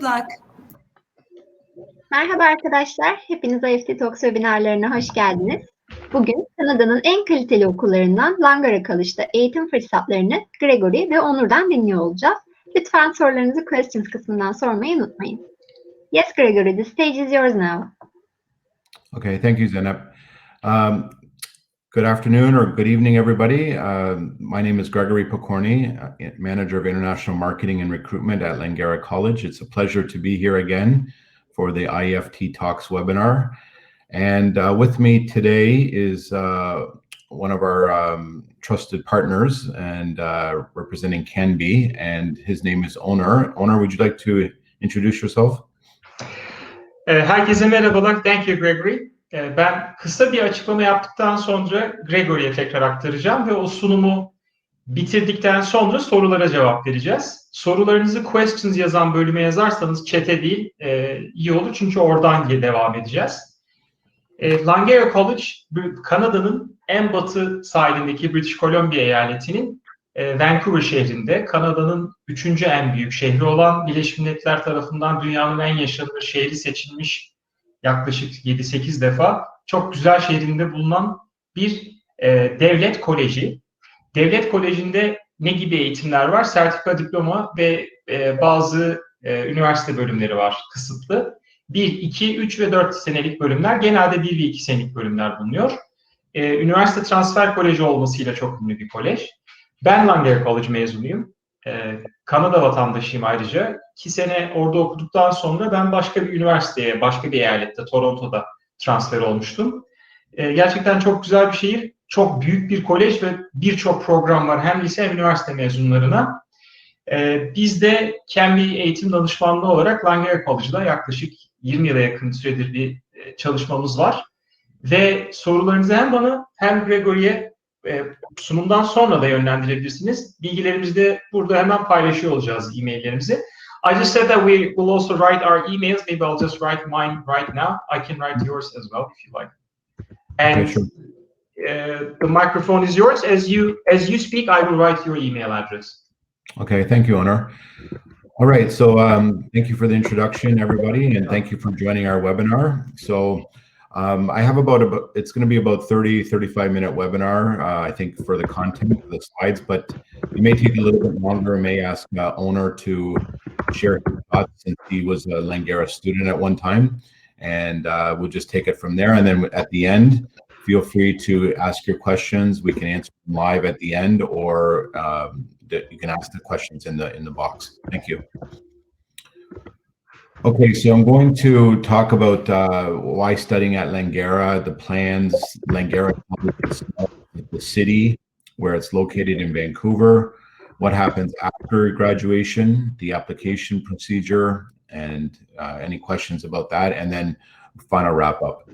Good luck. Merhaba arkadaşlar, hepiniz IEFT Talks webinarlarına hoş geldiniz. Bugün Kanada'nın en kaliteli okullarından Langara Campus'ta eğitim fırsatlarını Gregory ve Onur'dan dinliyor olacağız. Lütfen sorularınızı questions kısmından sormayı unutmayın. Yes, Gregory, the stage is yours now. Okay, thank you, Zeynep. Good afternoon or good evening, everybody. My name is Gregory Pokorny, Manager of International Marketing and Recruitment at Langara College. It's a pleasure to be here again for the IEFT Talks webinar. And with me today is one of our trusted partners and representing Canby, and his name is Onur. Onur, would you like to introduce yourself? Herkese merhabalar. Thank you, Gregory. Ben kısa bir açıklama yaptıktan sonra Gregory'e tekrar aktaracağım ve o sunumu bitirdikten sonra sorulara cevap vereceğiz. Sorularınızı questions yazan bölüme yazarsanız chat'e değil iyi olur çünkü oradan devam edeceğiz. Langara College, Kanada'nın en batı sahilindeki British Columbia eyaletinin Vancouver şehrinde, Kanada'nın 3. en büyük şehri olan Birleşmiş Milletler tarafından dünyanın en yaşanılır şehri seçilmiş yaklaşık 7-8 defa çok güzel şehrinde bulunan bir devlet koleji. Devlet kolejinde ne gibi eğitimler var? Sertifika, diploma ve bazı üniversite bölümleri var kısıtlı. 1, 2, 3 ve 4 senelik bölümler, genelde 1 ve 2 senelik bölümler bulunuyor. Üniversite transfer koleji olmasıyla çok ünlü bir kolej. Ben Langara College mezunuyum. Kanada vatandaşıyım ayrıca. 2 sene orada okuduktan sonra ben başka bir üniversiteye, başka bir eyalette, Toronto'da transfer olmuştum. Gerçekten çok güzel bir şehir, çok büyük bir kolej ve birçok program var hem lise hem üniversite mezunlarına. Biz de kendi eğitim danışmanlığı olarak Langara College'da yaklaşık 20 yıla yakın süredir bir çalışmamız var. Ve sorularınızı hem bana hem Gregory'e sunumdan sonra da yönlendirebilirsiniz. Bilgilerimizi de burada hemen paylaşıyor olacağız, e-maillerimizi. I just said that we will also write our emails. Maybe I'll just write mine right now. I can write yours as well if you like. And Okay, sure. The microphone is yours. As you speak, I will write your email address. Okay, thank you, Onur. All right, so thank you for the introduction, everybody, and thank you for joining our webinar. So I have it's going to be about 35 minute webinar, I think, for the content of the slides, but it may take a little bit longer. I may ask Onur to share his thoughts since he was a Langara student at one time, and we'll just take it from there. And then at the end, feel free to ask your questions. We can answer them live at the end, or you can ask the questions in the box. Thank you. Okay, so I'm going to talk about why studying at Langara, the plans, Langara Campus, the city where it's located in Vancouver, what happens after graduation, the application procedure, and any questions about that, and then final wrap up.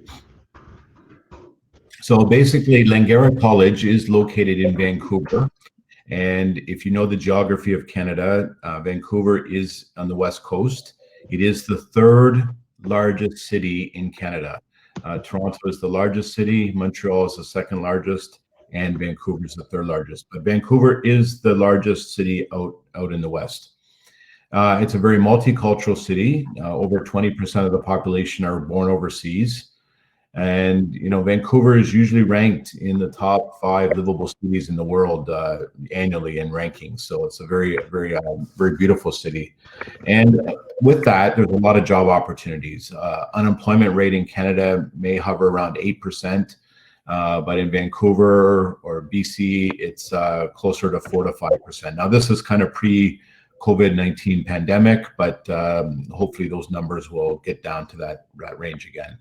So basically, Langara College is located in Vancouver. And if you know the geography of Canada, Vancouver is on the west coast. It is the 3rd largest city in Canada. Toronto is the largest city, Montreal is the 2nd largest, and Vancouver is the 3rd largest. But Vancouver is the largest city out in the west. It's a very multicultural city. Over 20% of the population are born overseas. And, you know, Vancouver is usually ranked in the top 5 livable cities in the world annually in rankings. So it's a very beautiful city. And with that, there's a lot of job opportunities. Unemployment rate in Canada may hover around 8%, but in Vancouver or BC, it's closer to 4 to 5%. Now, this is kind of pre-COVID-19 pandemic, but hopefully those numbers will get down to that range again.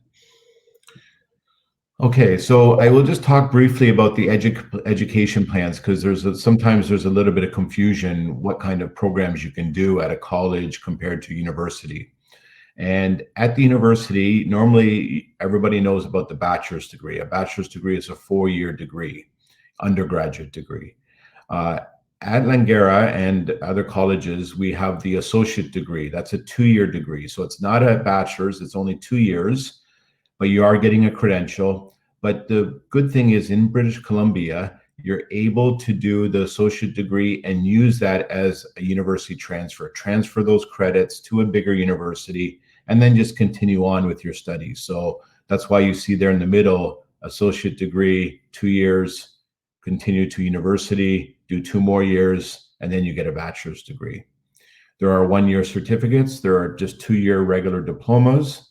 Okay, so I will just talk briefly about the education plans because sometimes there's a little bit of confusion what kind of programs you can do at a college compared to university. And at the university, normally everybody knows about the bachelor's degree. A bachelor's degree is a 4-year degree, undergraduate degree. At Langara and other colleges, we have the associate degree. That's a 2-year degree. So it's not a bachelor's, it's only 2 years. But you are getting a credential. But the good thing is in British Columbia, you're able to do the associate degree and use that as a university transfer those credits to a bigger university, and then just continue on with your studies. So that's why you see there in the middle, associate degree, 2 years, continue to university, do 2 more years, and then you get a bachelor's degree. There are 1-year certificates, there are just 2-year regular diplomas,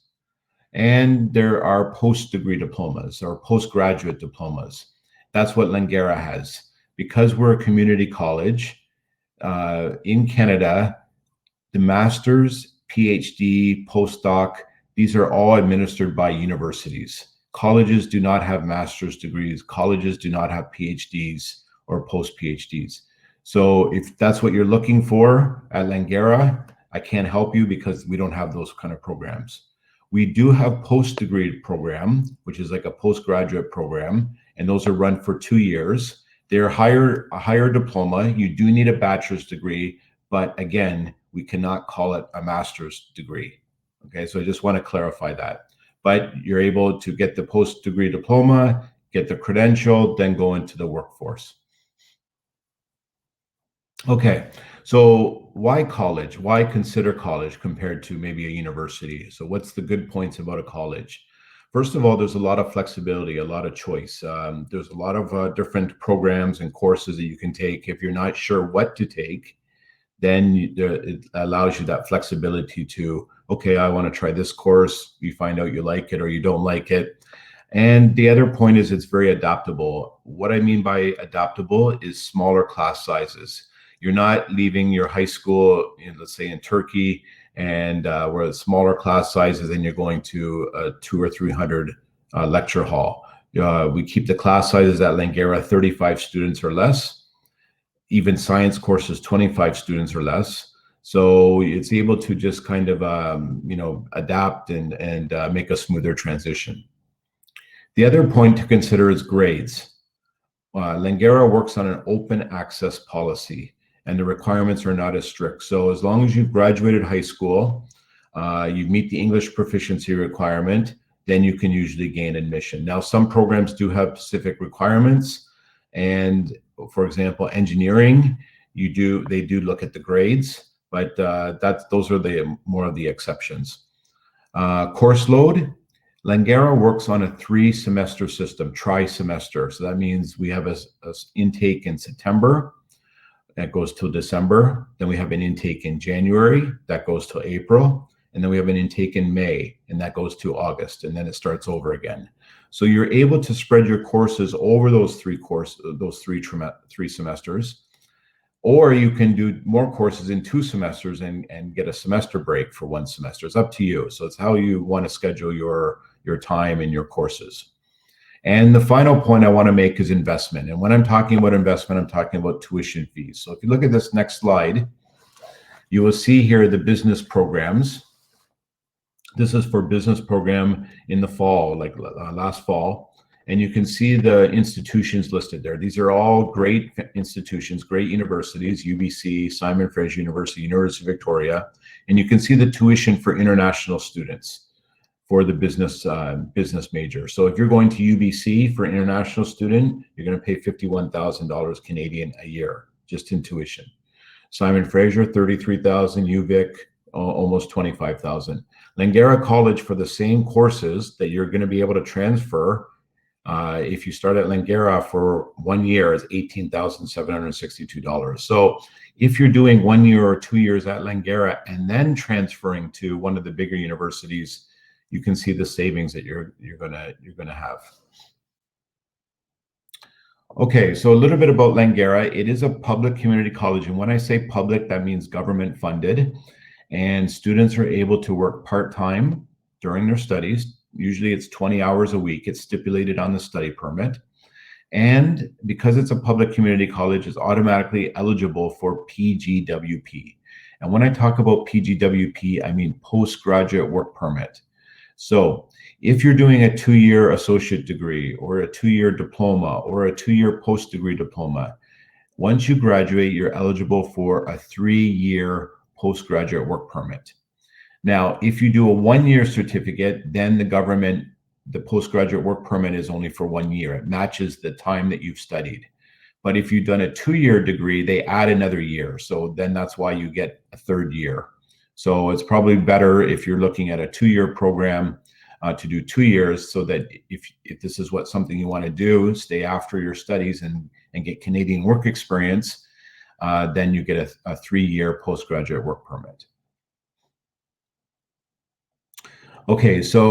and there are post-degree diplomas or postgraduate diplomas. That's what Langara has. Because we're a community college in Canada, the master's, PhD, postdoc, these are all administered by universities. Colleges do not have master's degrees. Colleges do not have PhDs or post-PhDs. So if that's what you're looking for at Langara, I can't help you because we don't have those kind of programs. We do have post-degree program, which is like a postgraduate program, and those are run for 2 years. They're a higher diploma. You do need a bachelor's degree, but again, we cannot call it a master's degree. Okay, so I just want to clarify that. But you're able to get the post-degree diploma, get the credential, then go into the workforce. Okay, so why college? Why consider college compared to maybe a university? So what's the good points about a college? First of all, there's a lot of flexibility, a lot of choice. There's a lot of different programs and courses that you can take. If you're not sure what to take, then it allows you that flexibility to, okay, I want to try this course. You find out you like it or you don't like it. And the other point is it's very adaptable. What I mean by adaptable is smaller class sizes. You're not leaving your high school, let's say in Turkey, and where the smaller class sizes, and you're going to a 200 or 300 lecture hall. We keep the class sizes at Langara 35 students or less. Even science courses, 25 students or less. So it's able to just kind of adapt and make a smoother transition. The other point to consider is grades. Langara works on an open access policy, and the requirements are not as strict. So as long as you've graduated high school, you meet the English proficiency requirement, then you can usually gain admission. Now, some programs do have specific requirements, and for example, engineering, they do look at the grades, but those are more of the exceptions. Course load, Langara works on a 3-semester system, tri-semester. So that means we have a intake in September, that goes till December. Then we have an intake in January, that goes till April. And then we have an intake in May, and that goes to August, and then it starts over again. So you're able to spread your courses over those three semesters, or you can do more courses in 2 semesters and get a semester break for 1 semester. It's up to you. So it's how you want to schedule your time and your courses. And the final point I want to make is investment. And when I'm talking about investment, I'm talking about tuition fees. So if you look at this next slide, you will see here the business programs. This is for business program in the fall, like last fall. And you can see the institutions listed there. These are all great institutions, great universities, UBC, Simon Fraser University, University of Victoria. And you can see the tuition for international students for the business major. So if you're going to UBC for international student, you're going to pay $51,000 Canadian a year, just in tuition. Simon Fraser, $33,000, UVic, almost $25,000. Langara College, for the same courses that you're going to be able to transfer, if you start at Langara for 1 year, is $18,762. So if you're doing 1 year or 2 years at Langara and then transferring to one of the bigger universities, you can see the savings that you're gonna have. Okay, so a little bit about Langara. It is a public community college, and when I say public, that means government funded, and students are able to work part-time during their studies. Usually it's 20 hours a week. It's stipulated on the study permit. And because it's a public community college, it's automatically eligible for PGWP. And when I talk about PGWP, I mean postgraduate work permit. So if you're doing a 2-year associate degree or a 2-year diploma or a 2-year post-degree diploma, once you graduate, you're eligible for a 3-year postgraduate work permit. Now, if you do a 1-year certificate, then the postgraduate work permit is only for 1 year. It matches the time that you've studied. But if you've done a 2-year degree, they add another year. So then that's why you get a 3rd year. So it's probably better if you're looking at a 2-year program to do 2 years, so that if this is something you want to do, stay after your studies and get Canadian work experience, then you get a 3-year postgraduate work permit. Okay, so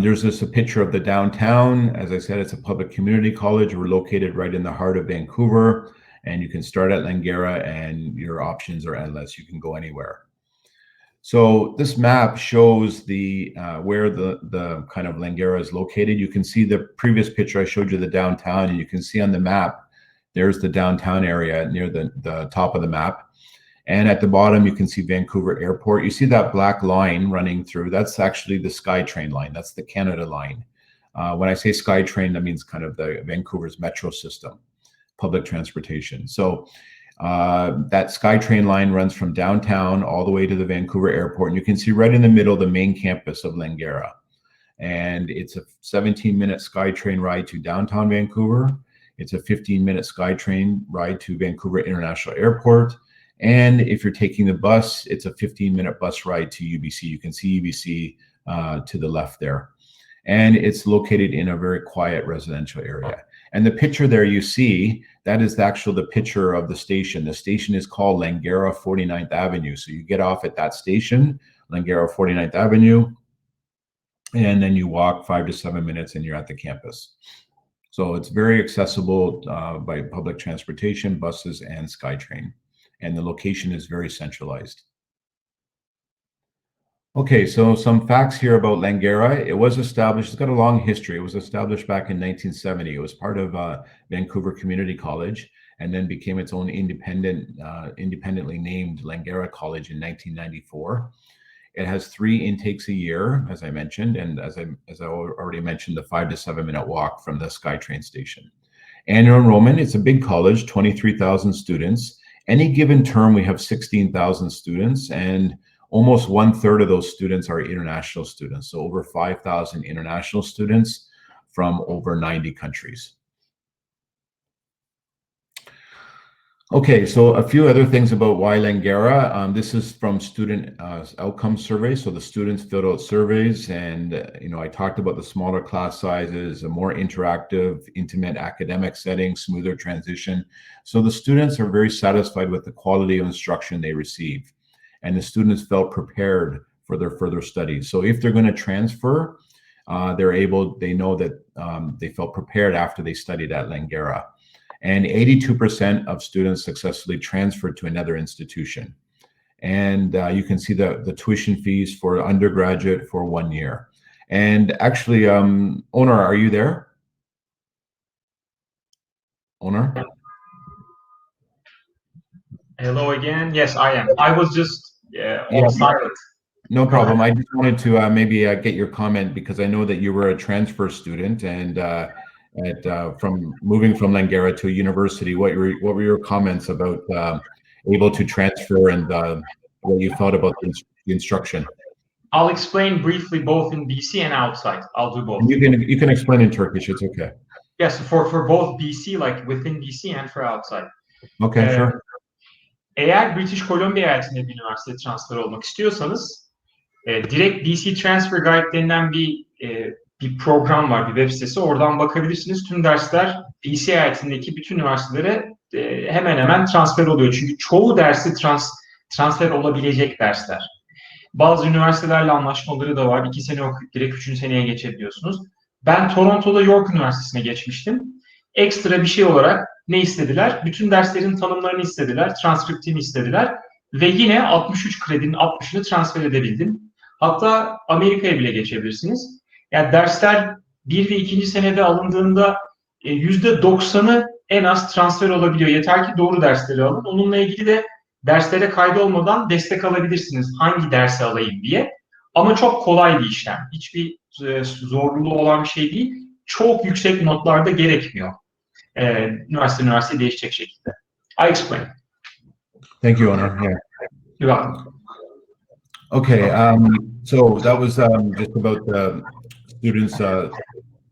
there's a picture of the downtown. As I said, it's a public community college. We're located right in the heart of Vancouver, and you can start at Langara, and your options are endless. You can go anywhere. So this map shows where the kind of Langara is located. You can see the previous picture I showed you, the downtown, and you can see on the map, there's the downtown area near the top of the map. And at the bottom, you can see Vancouver Airport. You see that black line running through. That's actually the SkyTrain line. That's the Canada line. When I say SkyTrain, that means kind of the Vancouver's metro system, public transportation. So that SkyTrain line runs from downtown all the way to the Vancouver Airport. And you can see right in the middle, the main campus of Langara. And it's a 17-minute SkyTrain ride to downtown Vancouver. It's a 15-minute SkyTrain ride to Vancouver International Airport. And if you're taking the bus, it's a 15-minute bus ride to UBC. You can see UBC to the left there. And it's located in a very quiet residential area. And the picture there you see, that is the picture of the station. The station is called Langara 49th Avenue. So you get off at that station, Langara 49th Avenue, and then you walk 5 to 7 minutes and you're at the campus. So it's very accessible by public transportation, buses, and SkyTrain. And the location is very centralized. Okay, so some facts here about Langara. It was established, it's got a long history. It was established back in 1970. It was part of Vancouver Community College, and then became its own independently named Langara College in 1994. It has 3 intakes a year, as I mentioned, and as I already mentioned, the 5 to 7 minute walk from the SkyTrain station. Annual enrollment, it's a big college, 23,000 students. Any given term, we have 16,000 students, and almost 1/3 of those students are international students. So over 5,000 international students from over 90 countries. Okay, so a few other things about why Langara. This is from student outcome surveys. So the students filled out surveys, and I talked about the smaller class sizes, a more interactive, intimate academic setting, smoother transition. So the students are very satisfied with the quality of instruction they receive, and the students felt prepared for their further studies. So if they're going to transfer, they know that they felt prepared after they studied at Langara. And 82% of students successfully transferred to another institution. And you can see the tuition fees for undergraduate for 1 year. And actually, Onar, are you there? Onar? Hello again. Yes, I am. I was just on silent. No problem. I just wanted to maybe get your comment, because I know that you were a transfer student, and from moving from Langara to a university. What were your comments about able to transfer, and what you thought about the instruction? I'll explain briefly both in BC and outside. I'll do both. You can explain in Turkish. It's okay. Yes, for both BC, like within BC, and for outside. Okay, sure. Eğer British Columbia eyaletinde bir üniversiteye transfer olmak istiyorsanız, direkt BC Transfer Guide denilen bir program var, bir web sitesi. Oradan bakabilirsiniz. Tüm dersler BC eyaletindeki bütün üniversitelere hemen hemen transfer oluyor. Çünkü çoğu dersi transfer olabilecek dersler. Bazı üniversitelerle anlaşmaları da var. 2 sene okuyup direkt 3. seneye geçebiliyorsunuz. Ben Toronto'da York Üniversitesi'ne geçmiştim. Ekstra bir şey olarak ne istediler? Bütün derslerin tanımlarını istediler, transkriptini istediler ve yine 63 kredinin 60'ını transfer edebildim. Hatta Amerika'ya bile geçebilirsiniz. Yani dersler 1 ve 2. senede alındığında %90'ı en az transfer olabiliyor. Yeter ki doğru dersleri alın. Onunla ilgili de derslere kaydolmadan destek alabilirsiniz. Hangi dersi alayım diye. Ama çok kolay bir işlem. Hiçbir zorluğu olan bir şey değil. Çok yüksek notlarda gerekmiyor. Üniversite değişecek şekilde. I explain. Thank you, Onar. Yeah. You're welcome. Okay, so that was just about the students'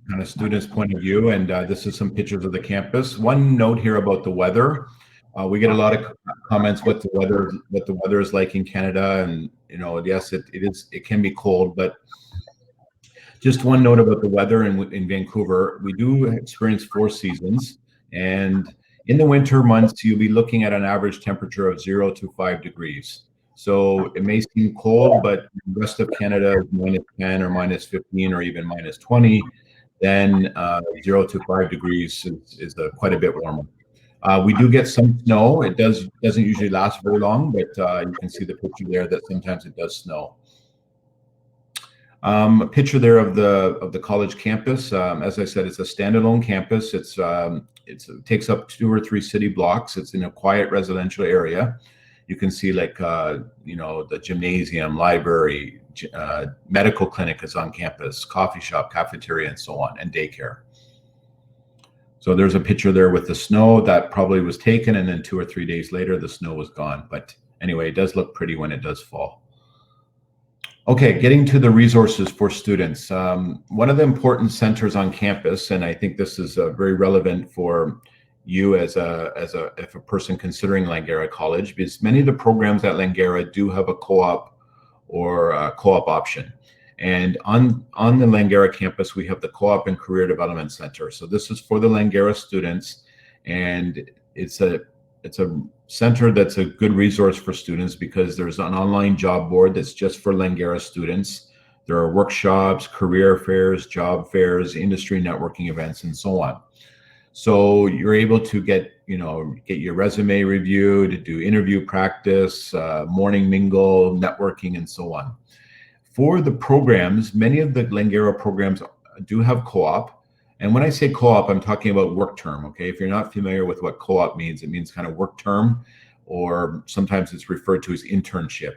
kind of students' point of view, and this is some pictures of the campus. One note here about the weather. We get a lot of comments what the weather is like in Canada, and yes, it can be cold, but just one note about the weather in Vancouver. We do experience 4 seasons, and in the winter months, you'll be looking at an average temperature of 0 to 5 degrees. So it may seem cold, but the rest of Canada is -10 or -15 or even -20. Then 0 to 5 degrees is quite a bit warmer. We do get some snow. It doesn't usually last very long, but you can see the picture there that sometimes it does snow. A picture there of the college campus. As I said, it's a standalone campus. It takes up 2 or 3 city blocks. It's in a quiet residential area. You can see the gymnasium, library, medical clinic is on campus, coffee shop, cafeteria, and so on, and daycare. So there's a picture there with the snow that probably was taken, and then 2 or 3 days later, the snow was gone. But anyway, it does look pretty when it does fall. Okay, getting to the resources for students. One of the important centers on campus, and I think this is very relevant for you as a person considering Langara College, because many of the programs at Langara do have a co-op or a co-op option. And on the Langara campus, we have the Co-op and Career Development Center. So this is for the Langara students, and it's a center that's a good resource for students because there's an online job board that's just for Langara students. There are workshops, career fairs, job fairs, industry networking events, and so on. So you're able to get your resume reviewed, do interview practice, morning mingle, networking, and so on. For the programs, many of the Langara programs do have co-op. And when I say co-op, I'm talking about work term, okay? If you're not familiar with what co-op means, it means kind of work term, or sometimes it's referred to as internship.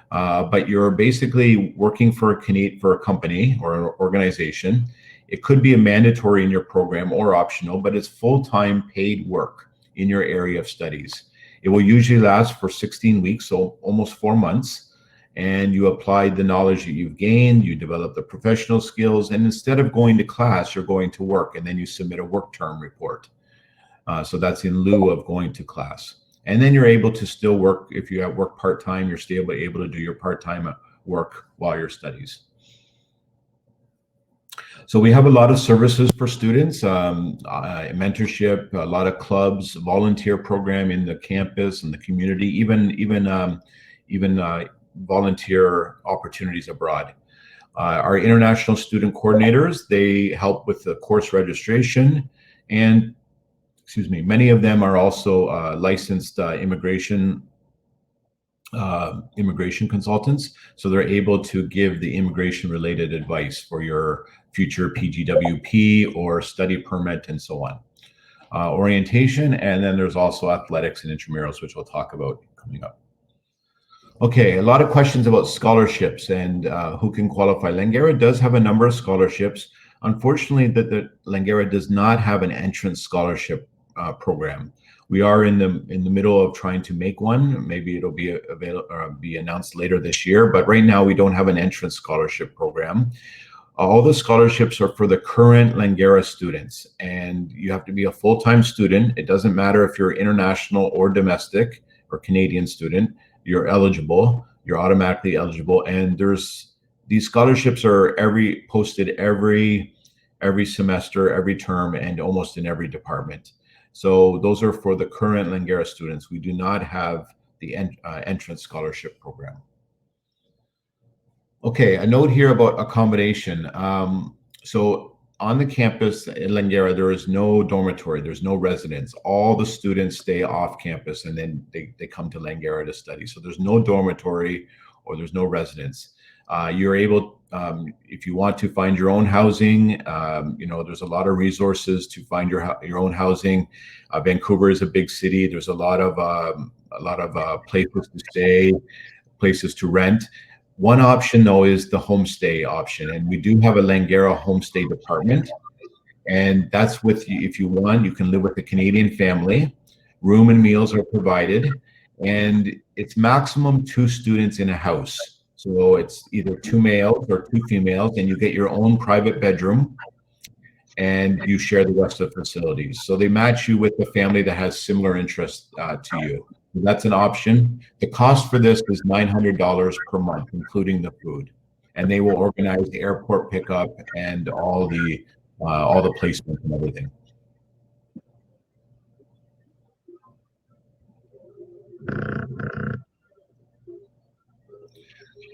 But you're basically working for a company or an organization. It could be a mandatory in your program or optional, but it's full-time paid work in your area of studies. It will usually last for 16 weeks, so almost 4 months. And you apply the knowledge that you've gained, you develop the professional skills, and instead of going to class, you're going to work, and then you submit a work term report. So that's in lieu of going to class. And then you're able to still work. If you have work part-time, you're still able to do your part-time work while you're studies. So we have a lot of services for students, mentorship, a lot of clubs, volunteer program in the campus and the community, even volunteer opportunities abroad. Our international student coordinators, they help with the course registration, and many of them are also licensed immigration consultants, so they're able to give the immigration related advice for your future PGWP or study permit and so on. Orientation, and then there's also athletics and intramurals, which we'll talk about coming up. Okay, a lot of questions about scholarships and who can qualify. Langara does have a number of scholarships. Unfortunately, the Langara does not have an entrance scholarship program. We are in the middle of trying to make one. Maybe it'll be announced later this year, but right now we don't have an entrance scholarship program. All the scholarships are for the current Langara students, and you have to be a full-time student. It doesn't matter if you're international or domestic or Canadian student. You're eligible, you're automatically eligible. And these scholarships are posted every semester, every term, and almost in every department. So those are for the current Langara students. We do not have the entrance scholarship program. Okay, a note here about accommodation. So on the campus in Langara, there is no dormitory, there's no residence. All the students stay off campus and then they come to Langara to study. So there's no dormitory or there's no residence. You're able, if you want to find your own housing, there's a lot of resources to find your own housing. Vancouver is a big city. There's a lot of places to stay, places to rent. One option, though, is the homestay option, and we do have a Langara homestay department, and that's with you. If you want, you can live with a Canadian family. Room and meals are provided, and it's maximum 2 students in a house. So it's either 2 males or 2 females, and you get your own private bedroom. and you share the rest of the facilities. So they match you with the family that has similar interests to you. That's an option. The cost for this is $900 per month, including the food, and they will organize the airport pickup and all the placement and everything.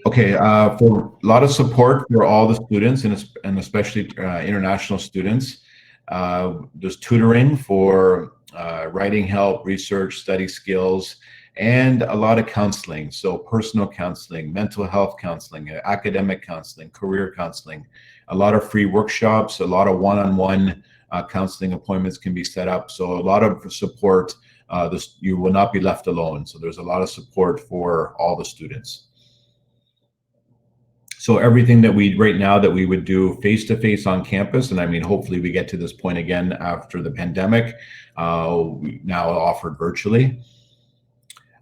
Okay, for a lot of support for all the students and especially international students. There's tutoring for writing help, research, study skills, and a lot of counseling. So personal counseling, mental health counseling, academic counseling, career counseling, a lot of free workshops, a lot of one-on-one counseling appointments can be set up. So a lot of support. You will not be left alone. So there's a lot of support for all the students. So everything that right now that we would do face-to-face on campus, and I mean, hopefully we get to this point again after the pandemic, we now offered virtually.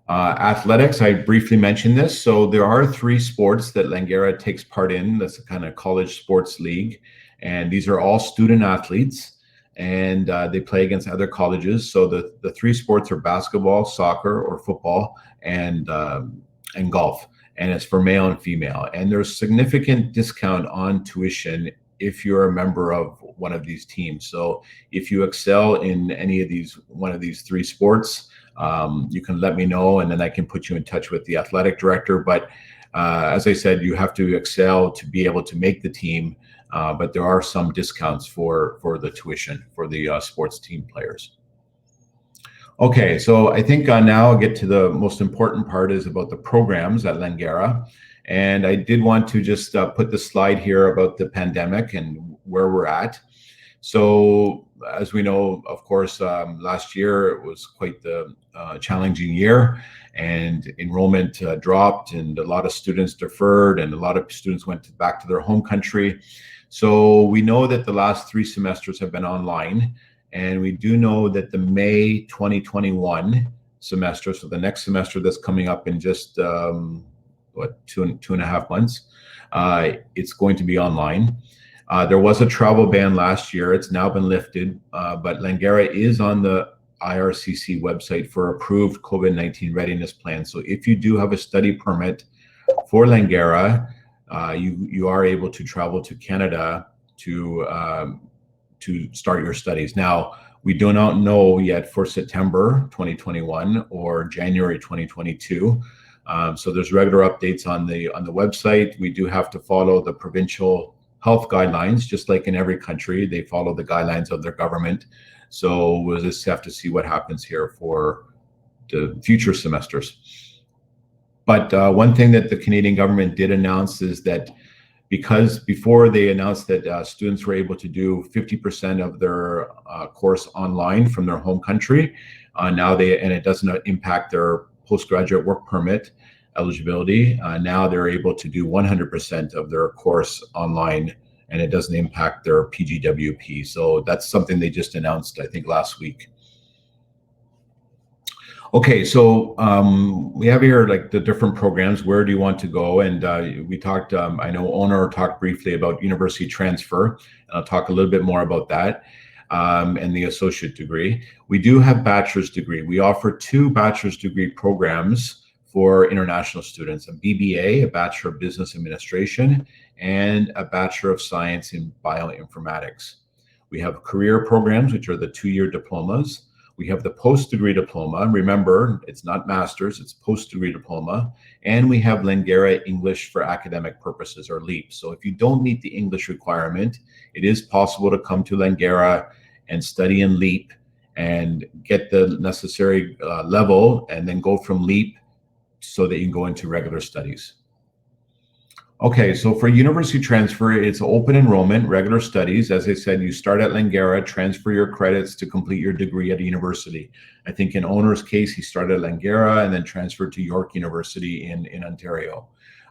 Athletics, I briefly mentioned this. So there are 3 sports that Langara takes part in. That's a kind of college sports league. And these are all student athletes, and they play against other colleges. So the 3 sports are basketball, soccer or football, and golf. And it's for male and female. And there's significant discount on tuition if you're a member of one of these teams. So if you excel in one of these 3 sports, you can let me know, and then I can put you in touch with the athletic director. But as I said, you have to excel to be able to make the team. But there are some discounts for the tuition for the sports team players. Okay, so I think now I'll get to the most important part, is about the programs at Langara. And I did want to just put the slide here about the pandemic and where we're at. So as we know, of course, last year it was quite the challenging year, and enrollment dropped, and a lot of students deferred, and a lot of students went back to their home country. So we know that the last 3 semesters have been online. And we do know that the May 2021 semester, so the next semester that's coming up in just, 2.5 months, it's going to be online. There was a travel ban last year. It's now been lifted, but Langara is on the IRCC website for approved COVID-19 readiness plan. So if you do have a study permit for Langara, you are able to travel to Canada to start your studies. Now, we do not know yet for September 2021 or January 2022. So there's regular updates on the website. We do have to follow the provincial health guidelines, just like in every country. They follow the guidelines of their government. So we'll just have to see what happens here for the future semesters. But one thing that the Canadian government did announce is that, because before they announced that students were able to do 50% of their course online from their home country, and it doesn't impact their postgraduate work permit eligibility. Now they're able to do 100% of their course online, and it doesn't impact their PGWP. So that's something they just announced, I think, last week. Okay, so we have here like the different programs. Where do you want to go? And we talked, I know Honor talked briefly about university transfer, and I'll talk a little bit more about that, and the associate degree. We do have bachelor's degree. We offer 2 bachelor's degree programs for international students, a BBA, a Bachelor of Business Administration, and a Bachelor of Science in Bioinformatics. We have career programs, which are the 2-year diplomas. We have the post-degree diploma. Remember, it's not master's, it's post-degree diploma. And we have Langara English for Academic Purposes, or LEAP. So if you don't meet the English requirement, it is possible to come to Langara and study in LEAP and get the necessary level, and then go from LEAP so that you can go into regular studies. Okay, so for university transfer, it's open enrollment, regular studies. As I said, you start at Langara, transfer your credits to complete your degree at a university. I think in Owner's case, he started at Langara and then transferred to York University in Ontario.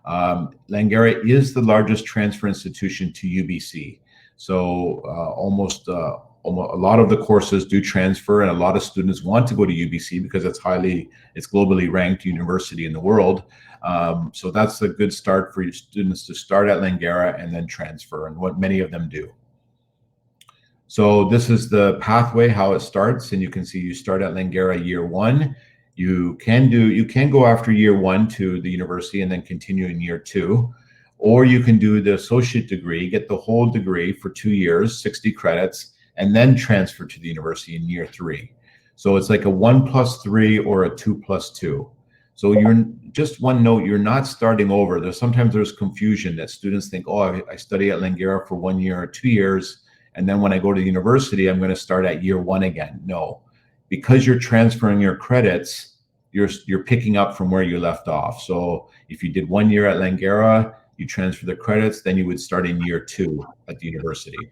Langara is the largest transfer institution to UBC. So almost a lot of the courses do transfer, and a lot of students want to go to UBC because it's globally ranked university in the world. So that's a good start for your students to start at Langara and then transfer, and what many of them do. So this is the pathway, how it starts. And you can see you start at Langara year 1. You can go after year 1 to the university and then continue in year 2. Or you can do the associate degree, get the whole degree for 2 years, 60 credits, and then transfer to the university in year 3. So it's like a 1+3 or a 2+2. So you're just one note, you're not starting over. Sometimes there's confusion that students think, oh, I study at Langara for 1 year or 2 years, and then when I go to the university, I'm going to start at year 1 again. No, because you're transferring your credits, you're picking up from where you left off. So if you did 1 year at Langara, you transfer the credits, then you would start in year 2 at the university.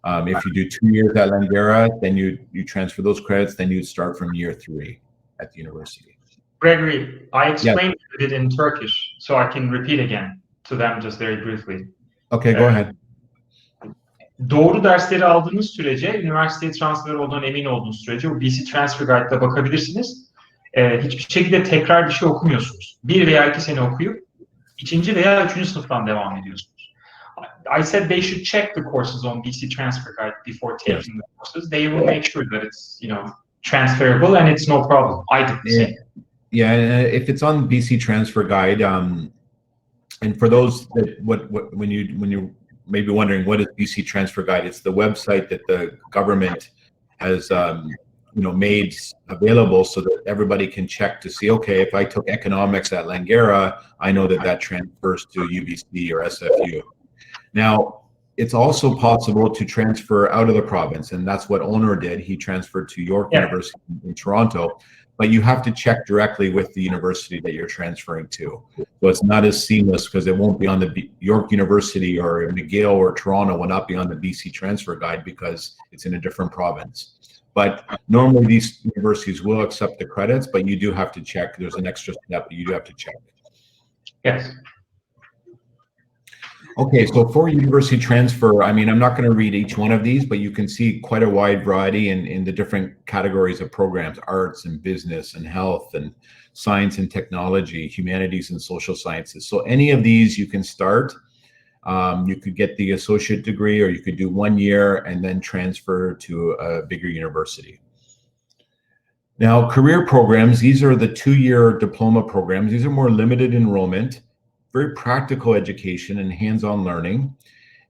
If you do 2 years at Langara, then you transfer those credits, then you'd start from year 3 at the university. Gregory, I explained it in Turkish, so I can repeat again to them just very briefly. Okay, go ahead. Doğru dersleri aldığınız sürece, üniversiteye transfer olduğundan emin olduğunuz sürece o BC Transfer Guide'da bakabilirsiniz. Hiçbir şekilde tekrar bir şey okumuyorsunuz. 1 veya 2 sene okuyup 2. veya 3. sınıftan devam ediyorsunuz. I said they should check the courses on BC Transfer Guide before taking the courses. They will make sure that it's, transferable and it's no problem. I did the same. Yeah, if it's on BC Transfer Guide, and for those that when you may be wondering what is BC Transfer Guide, it's the website that the government has made available so that everybody can check to see, okay, if I took economics at Langara, I know that transfers to UBC or SFU. Now, it's also possible to transfer out of the province, and that's what Onur did. He transferred to York University in Toronto, but you have to check directly with the university that you're transferring to. So it's not as seamless because it won't be on the York University, or McGill or Toronto will not be on the BC Transfer Guide because it's in a different province. But normally these universities will accept the credits, but you do have to check. There's an extra step, but you do have to check. Yes. Okay, so for university transfer, I mean, I'm not going to read each one of these, but you can see quite a wide variety in the different categories of programs: arts and business and health and science and technology, humanities and social sciences. So any of these you can start. You could get the associate degree, or you could do 1 year and then transfer to a bigger university. Now, career programs, these are the 2-year diploma programs. These are more limited enrollment, very practical education and hands-on learning.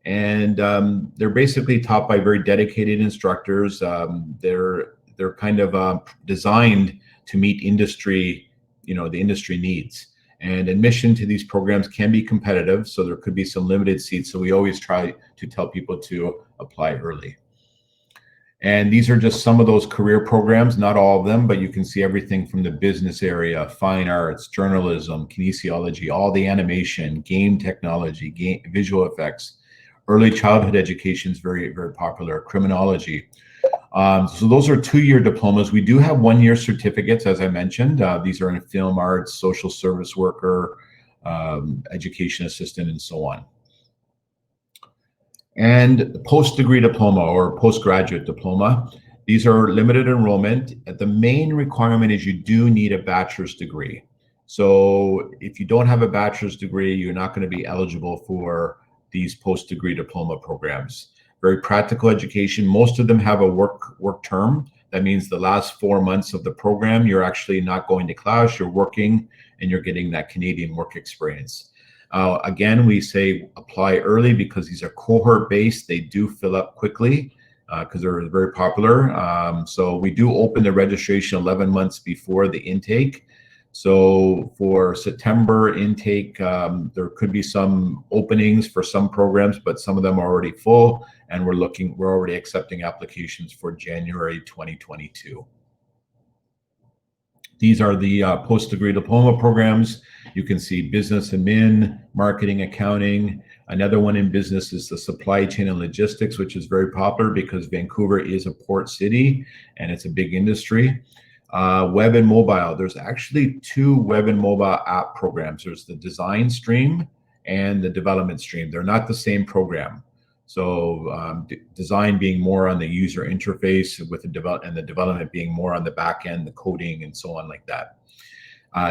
And they're basically taught by very dedicated instructors. They're kind of designed to meet industry, the industry needs. And admission to these programs can be competitive, so there could be some limited seats. So we always try to tell people to apply early. And these are just some of those career programs, not all of them, but you can see everything from the business area, fine arts, journalism, kinesiology, all the animation, game technology, visual effects. Early childhood education is very, very popular, criminology. So those are 2-year diplomas. We do have 1-year certificates, as I mentioned. These are in film arts, social service worker, education assistant, and so on. And post-degree diploma or postgraduate diploma. These are limited enrollment. The main requirement is you do need a bachelor's degree. So if you don't have a bachelor's degree, you're not going to be eligible for these post-degree diploma programs. Very practical education. Most of them have a work term. That means the last 4 months of the program, you're actually not going to class, you're working, and you're getting that Canadian work experience. Again, we say apply early because these are cohort-based. They do fill up quickly because they're very popular. So we do open the registration 11 months before the intake. So for September intake, there could be some openings for some programs, but some of them are already full, and we're already accepting applications for January 2022. These are the post-degree diploma programs. You can see business admin, marketing, accounting. Another one in business is the supply chain and logistics, which is very popular because Vancouver is a port city and it's a big industry. Web and mobile. There's actually 2 web and mobile app programs. There's the design stream and the development stream. They're not the same program. So design being more on the user interface with the development being more on the back end, the coding and so on like that.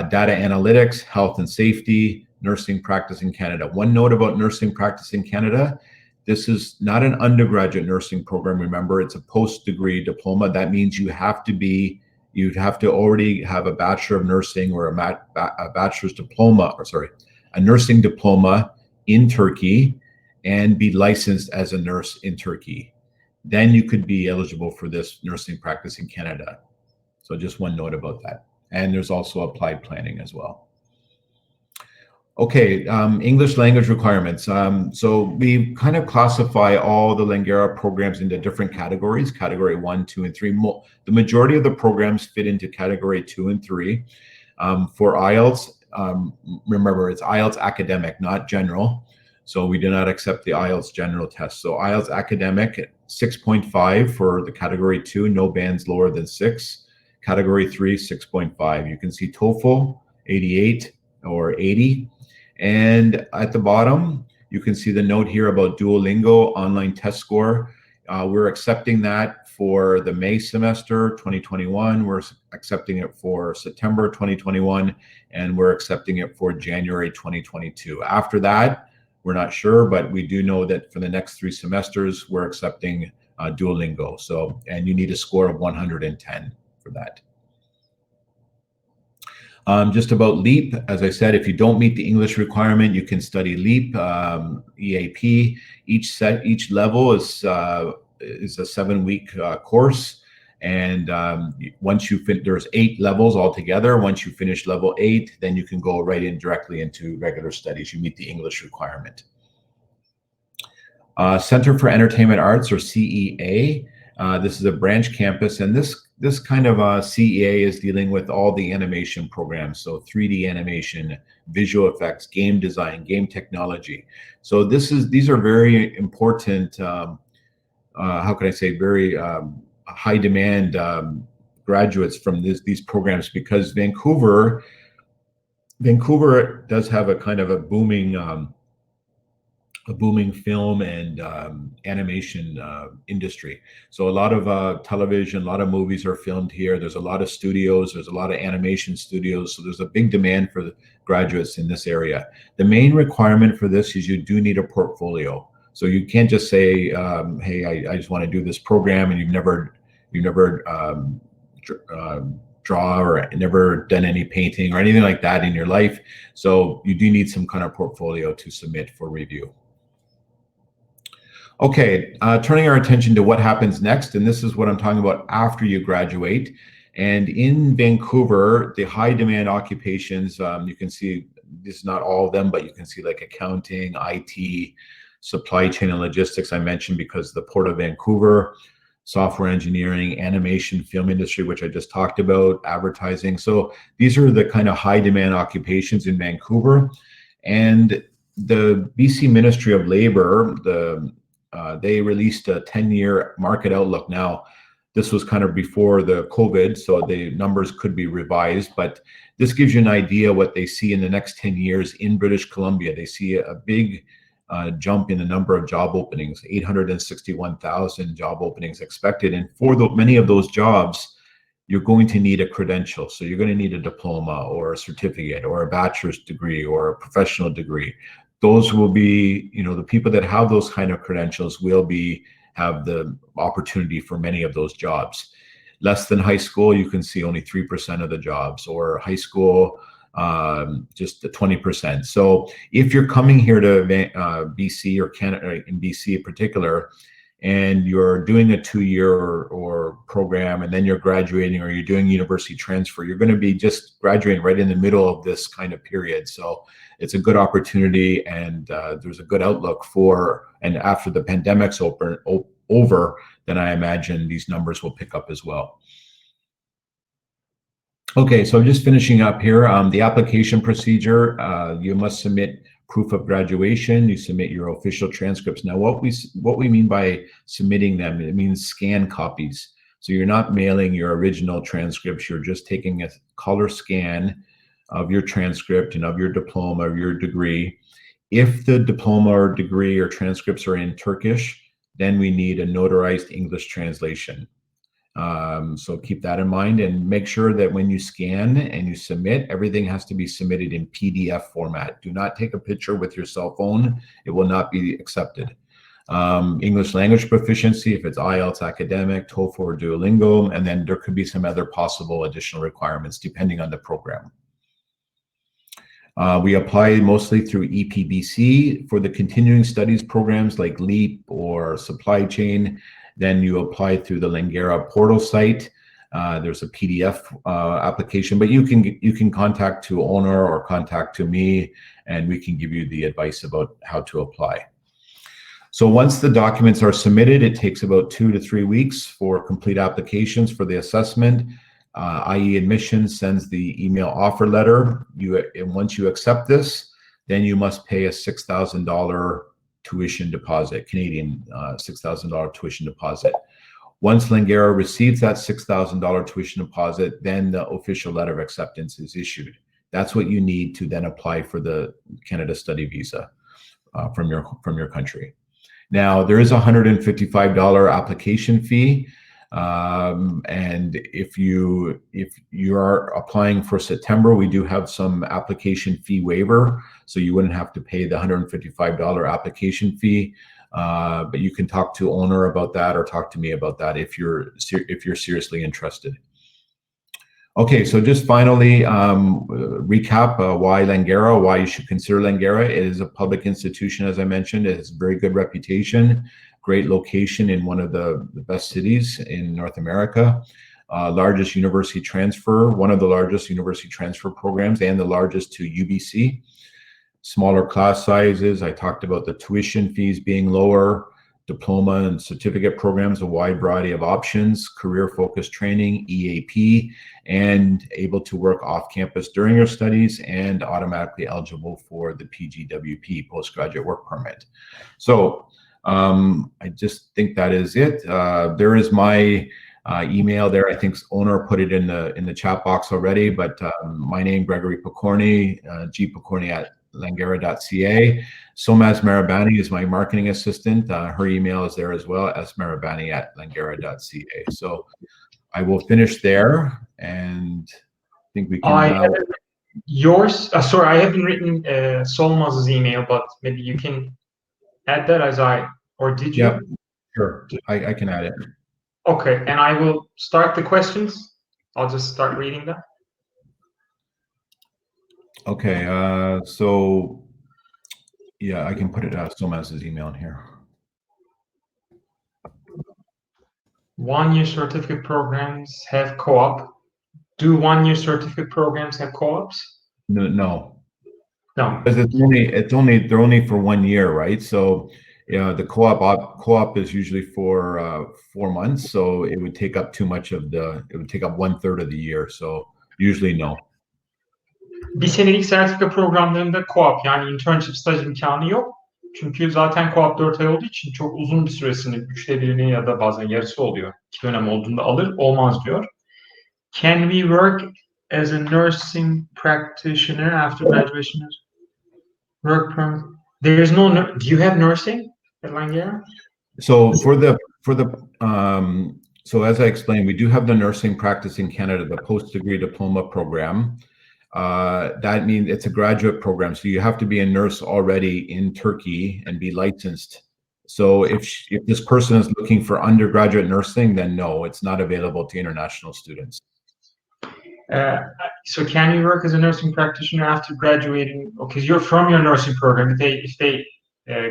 Data analytics, health and safety, nursing practice in Canada. One note about nursing practice in Canada, This is not an undergraduate nursing program. Remember, it's a post-degree diploma. That means you'd have to already have a Bachelor of Nursing or a bachelor's diploma, or sorry, a nursing diploma in Turkey and be licensed as a nurse in Turkey. Then you could be eligible for this nursing practice in Canada. So just one note about that. And there's also applied planning as well. Okay, English language requirements. So we kind of classify all the Langara programs into different categories, category 1, 2, and 3. The majority of the programs fit into category 2 and 3. For IELTS, remember it's IELTS academic, not general. So we do not accept the IELTS general test. So IELTS academic, 6.5 for the category 2, no bands lower than 6. Category 3, 6.5. You can see TOEFL, 88 or 80. And at the bottom, you can see the note here about Duolingo online test score. We're accepting that for the May semester 2021. We're accepting it for September 2021, and we're accepting it for January 2022. After that, we're not sure, but we do know that for the next 3 semesters, we're accepting Duolingo. So, and you need a score of 110 for that. Just about LEAP, as I said, if you don't meet the English requirement, you can study LEAP, EAP. Each level is a 7-week course, and once you there's 8 levels altogether. Once you finish level 8, then you can go right in directly into regular studies. You meet the English requirement. Center for Entertainment Arts, or CEA. This is a branch campus, and this kind of CEA is dealing with all the animation programs. So 3D animation, visual effects, game design, game technology. So these are very important, how can I say, very high demand graduates from these programs, because Vancouver does have a kind of a booming film and animation industry. So a lot of television, a lot of movies are filmed here. There's a lot of studios, there's a lot of animation studios. So there's a big demand for the graduates in this area. The main requirement for this is you do need a portfolio. So you can't just say, hey, I just want to do this program, and you've never draw or never done any painting or anything like that in your life. So you do need some kind of portfolio to submit for review. Okay, turning our attention to what happens next, and this is what I'm talking about after you graduate. And in Vancouver, the high demand occupations, you can see, this is not all of them, but you can see like accounting, IT, supply chain and logistics, I mentioned because the Port of Vancouver, software engineering, animation, film industry, which I just talked about, advertising. So these are the kind of high demand occupations in Vancouver. And the BC Ministry of Labor, they released a 10-year market outlook. Now, this was kind of before the COVID, so the numbers could be revised, but this gives you an idea what they see in the next 10 years in British Columbia. They see a big jump in the number of job openings, 861,000 job openings expected. And for many of those jobs, you're going to need a credential. So you're going to need a diploma or a certificate or a bachelor's degree or a professional degree. Those will be, the people that have those kind of credentials will have the opportunity for many of those jobs. Less than high school, you can see only 3% of the jobs, or high school, just 20%. So if you're coming here to BC or Canada, in BC in particular, and you're doing a 2-year or program, and then you're graduating, or you're doing university transfer, you're going to be just graduating right in the middle of this kind of period. So it's a good opportunity, and there's a good outlook for, and after the pandemic's over, then I imagine these numbers will pick up as well. Okay, so I'm just finishing up here. The application procedure, you must submit proof of graduation. You submit your official transcripts. Now, what we mean by submitting them, it means scan copies. So you're not mailing your original transcripts. You're just taking a color scan of your transcript and of your diploma or your degree. If the diploma or degree or transcripts are in Turkish, then we need a notarized English translation. So keep that in mind, and make sure that when you scan and you submit, everything has to be submitted in PDF format. Do not take a picture with your cell phone. It will not be accepted. English language proficiency, if it's IELTS academic, TOEFL or Duolingo, and then there could be some other possible additional requirements depending on the program. We apply mostly through EPBC. For the continuing studies programs like LEAP or supply chain, then you apply through the Langara portal site. There's a PDF application, but you can contact to owner or contact to me, and we can give you the advice about how to apply. So once the documents are submitted, it takes about 2 to 3 weeks for complete applications for the assessment. IE Admissions sends the email offer letter. And once you accept this, then you must pay a $6,000 tuition deposit, Canadian $6,000 tuition deposit. Once Langara receives that $6,000 tuition deposit, then the official letter of acceptance is issued. That's what you need to then apply for the Canada Study Visa from your country. Now, there is a $155 application fee. And if you are applying for September, we do have some application fee waiver, so you wouldn't have to pay the $155 application fee. But you can talk to owner about that or talk to me about that if you're seriously interested. Okay, so just finally, recap why Langara, why you should consider Langara. It is a public institution, as I mentioned. It has a very good reputation, great location in one of the best cities in North America. Largest university transfer, one of the largest university transfer programs, and the largest to UBC. Smaller class sizes. I talked about the tuition fees being lower. Diploma and certificate programs, a wide variety of options, career-focused training, EAP, and able to work off-campus during your studies and automatically eligible for the PGWP, Postgraduate Work Permit. So I just think that is it. There is my email there. I think owner put it in the chat box already, but my name, Gregory Pokorny, gpakorny@langara.ca. Somaz Marabani is my marketing assistant. Her email is there as well, smarabani@langara.ca. So I will finish there, and I think we can. Yours, sorry, I haven't written Solmaz's email, but maybe you can add that or did you? Yeah, sure. I can add it. Okay, and I will start the questions. I'll just start reading them. Okay, so yeah, I can put it Somaz's email in here. 1-year certificate programs have co-op. Do 1-year certificate programs have co-ops? No. No. Because they're only for 1 year, right? So yeah, the co-op is usually for 4 months, so it would take up too much of it would take up 1/3 of the year. So usually no. Bir senelik sertifika programlarında co-op yani internship staj imkanı yok. Çünkü zaten co-op 4 ay olduğu için çok uzun bir süresini 3'te 1'ini ya da bazen yarısı oluyor. 2 dönem olduğunda alır, olmaz diyor. Can we work as a nursing practitioner after graduation? Work permit. There is no. Do you have nursing at Langara? So so as I explained, we do have the nursing practice in Canada, the post-degree diploma program. That means it's a graduate program, so you have to be a nurse already in Turkey and be licensed. So if this person is looking for undergraduate nursing, then no, it's not available to international students. So can you work as a nursing practitioner after graduating? Because you're from your nursing program. If they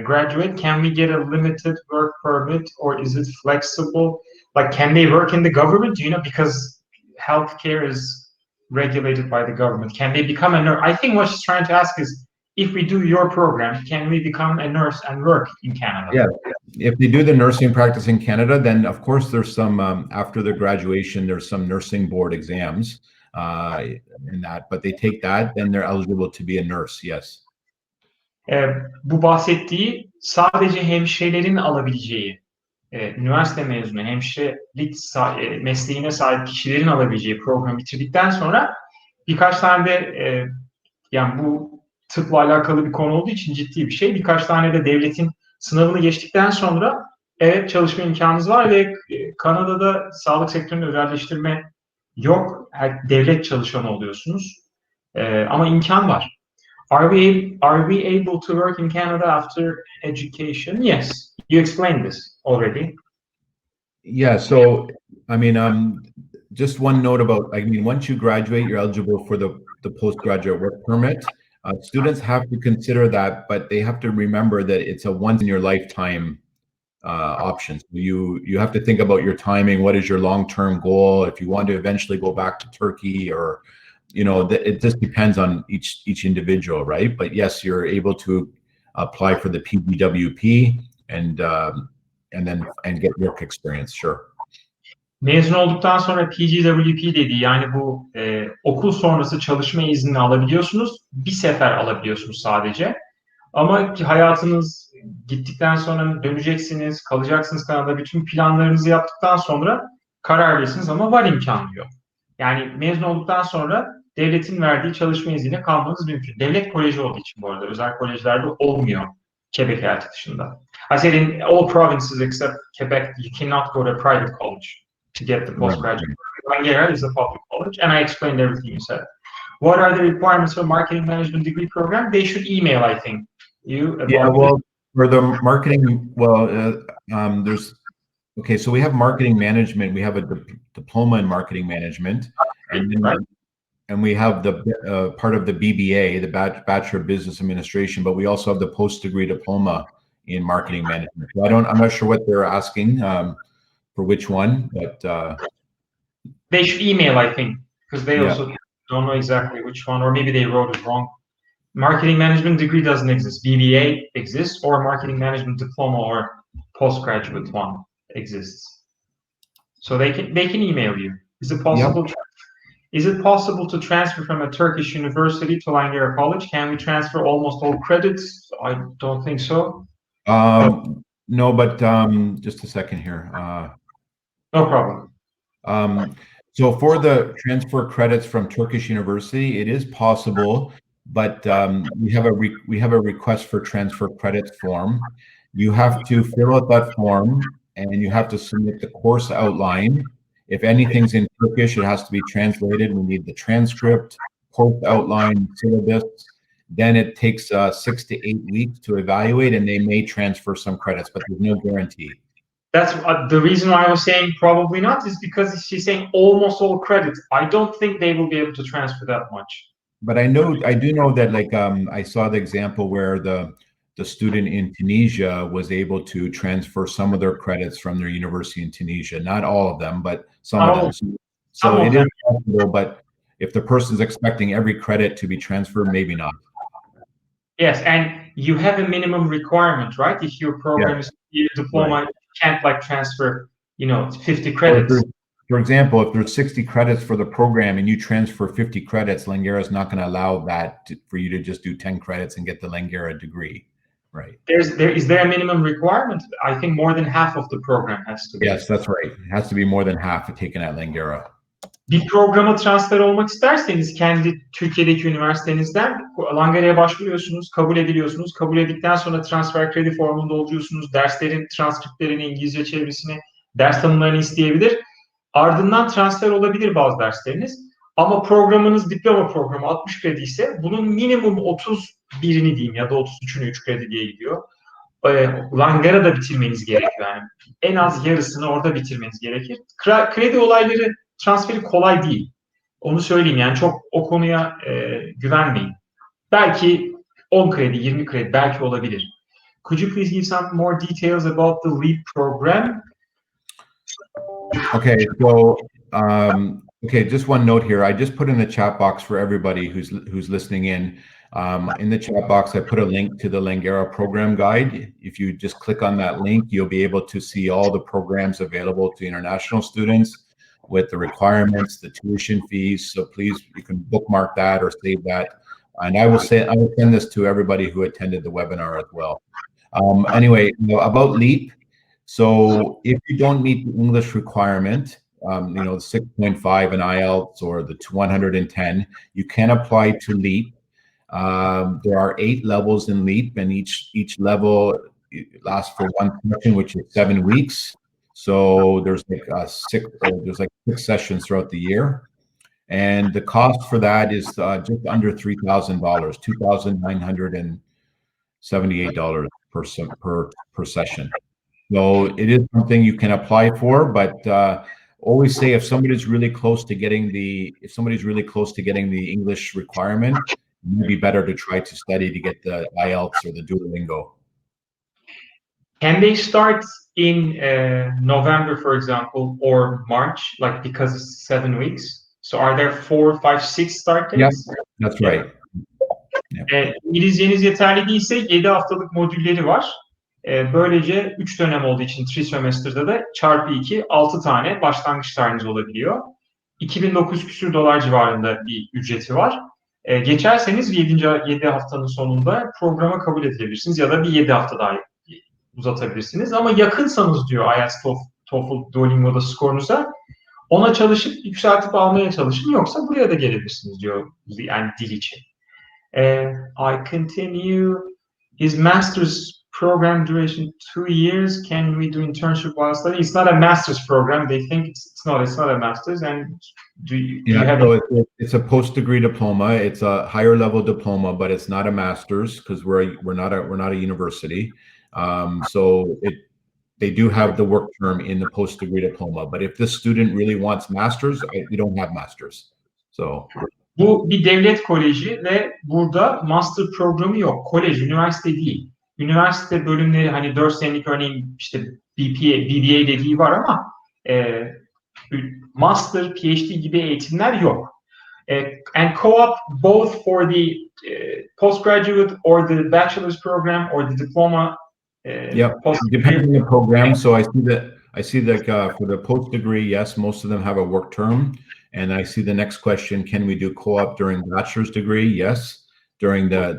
graduate, can we get a limited work permit, or is it flexible? Like, can they work in the government? Do you know? Because healthcare is regulated by the government. Can they become a nurse? I think what she's trying to ask is, if we do your program, can we become a nurse and work in Canada? Yeah, if they do the nursing practice in Canada, then of course there's some, after their graduation, there's some nursing board exams in that, but they take that, then they're eligible to be a nurse, yes. Bu bahsettiği sadece hemşirelerin alabileceği, üniversite mezunu hemşirelik mesleğine sahip kişilerin alabileceği programı bitirdikten sonra birkaç tane de yani bu tıpla alakalı bir konu olduğu için ciddi bir şey. Birkaç tane de devletin sınavını geçtikten sonra evet çalışma imkanınız var ve Kanada'da sağlık sektöründe özelleştirme yok. Devlet çalışanı oluyorsunuz. Ama imkan var. Are we able to work in Canada after education? Yes, you explained this already. Yeah, so I mean, just one note about, I mean, once you graduate, you're eligible for the postgraduate work permit. Students have to consider that, but they have to remember that it's a once in your lifetime option. So you have to think about your timing. What is your long-term goal? If you want to eventually go back to Turkey, or it just depends on each individual, right? But yes, you're able to apply for the PGWP and get work experience, sure. Mezun olduktan sonra PGWP dediği, yani bu okul sonrası çalışma izni alabiliyorsunuz. Bir sefer alabiliyorsunuz sadece. Ama ki hayatınız gittikten sonra döneceksiniz, kalacaksınız Kanada'da, bütün planlarınızı yaptıktan sonra karar verirsiniz, ama var imkan diyor. Yani mezun olduktan sonra devletin verdiği çalışma izniyle kalmanız mümkün. Devlet koleji olduğu için bu arada. Özel kolejlerde olmuyor Quebec eyaleti dışında. I said in all provinces except Quebec, you cannot go to a private college to get the postgraduate. Langara is a public college, and I explained everything you said. What are the requirements for marketing management degree program? They should email, I think, you about well, for the marketing, there's, okay, so we have marketing management. We have a diploma in marketing management, and then, and we have the part of the BBA, the Bachelor of Business Administration, but we also have the post-degree diploma in marketing management. So I'm not sure what they're asking for which one, but they should email, I think, because they also don't know exactly which one, or maybe they wrote it wrong. Marketing management degree doesn't exist. BBA exists, or marketing management diploma or postgraduate one exists. So they can email you. Is it possible? Yep. Is it possible to transfer from a Turkish university to Langara College? Can we transfer almost all credits? I don't think so. No, but just a second here. No problem. So for the transfer credits from Turkish university, it is possible, but we have a request for transfer credits form. You have to fill out that form, and you have to submit the course outline. If anything's in Turkish, it has to be translated. We need the transcript, course outline, syllabus. Then it takes 6 to 8 weeks to evaluate, and they may transfer some credits, but there's no guarantee. That's the reason why I was saying probably not, is because she's saying almost all credits. I don't think they will be able to transfer that much. But I do know that, like, I saw the example where the student in Tunisia was able to transfer some of their credits from their university in Tunisia. Not all of them, but some of them. So it is possible, but if the person's expecting every credit to be transferred, maybe not. Yes, and you have a minimum requirement, right? If your program is a diploma, you can't transfer, 50 credits. For example, if there's 60 credits for the program and you transfer 50 credits, Langara is not going to allow that for you to just do 10 credits and get the Langara degree, right? Is there a minimum requirement? I think more than half of the program has to be. Yes, that's right. It has to be more than half taken at Langara. Bir programa transfer olmak isterseniz kendi Türkiye'deki üniversitenizden Langara'ya başvuruyorsunuz, kabul ediliyorsunuz. Kabul edildikten sonra transfer kredi formunu dolduruyorsunuz. Derslerin transkriptlerini, İngilizce çevirisini, ders tanımlarını isteyebilir. Ardından transfer olabilir bazı dersleriniz. Ama programınız diploma programı 60 kredi ise bunun minimum 31'ini diyeyim ya da 33'ünü 3 kredi diye gidiyor. Langara'da bitirmeniz gerekiyor yani. En az yarısını orada bitirmeniz gerekir. Kredi olayları, transferi kolay değil. Onu söyleyeyim, yani çok o konuya güvenmeyin. Belki 10 kredi, 20 kredi belki olabilir. Could you please give some more details about the LEAP program? Okay, so just one note here. I just put in the chat box for everybody who's listening in. In the chat box, I put a link to the Langara program guide. If you just click on that link, you'll be able to see all the programs available to international students with the requirements, the tuition fees. So please, you can bookmark that or save that. And I will send this to everybody who attended the webinar as well. Anyway, about LEAP. So if you don't meet the English requirement, the 6.5 in IELTS or the 110, you can apply to LEAP. There are 8 levels in LEAP, and each level lasts for one session, which is 7 weeks. So there's like 6 sessions throughout the year. And the cost for that is just under $3,000, $2,978 per session. So it is something you can apply for, but always say if somebody's really close to getting the English requirement, it would be better to try to study to get the IELTS or the Duolingo. Can they start in November, for example, or March, like because it's 7 weeks? So are there 4, 5, 6 start dates? Yes, that's right. İngilizceniz yeterli değilse 7 haftalık modülleri var. Böylece 3 dönem olduğu için 3 semester'da da çarpı 2, 6 tane başlangıç tarihiniz olabiliyor. 2.900 küsür dolar civarında bir ücreti var. Geçerseniz 7 haftanın sonunda programa kabul edilebilirsiniz ya da bir 7 hafta daha uzatabilirsiniz. Ama yakınsanız diyor IELTS, TOEFL, Duolingo'da skorunuza ona çalışıp yükseltip almaya çalışın. Yoksa buraya da gelebilirsiniz diyor yani dil için. I continue. His master's program duration 2 years. Can we do internship while studying? It's not a master's program. They think it's not a master's. And do you have? So it's a post-degree diploma. It's a higher level diploma, but it's not a master's because we're not a university. They do have the work term in the post-degree diploma. But if this student really wants masters, we don't have masters. So. Bu bir devlet koleji ve burada master programı yok. Kolej, üniversite değil. Üniversite bölümleri hani 4 senelik örneğin işte BBA dediği var ama master, PhD gibi eğitimler yok. And co-op both for the postgraduate or the bachelor's program or the diploma. Depending on the program. So I see that for the post degree, yes, most of them have a work term. And I see the next question: can we do co-op during bachelor's degree? Yes. During the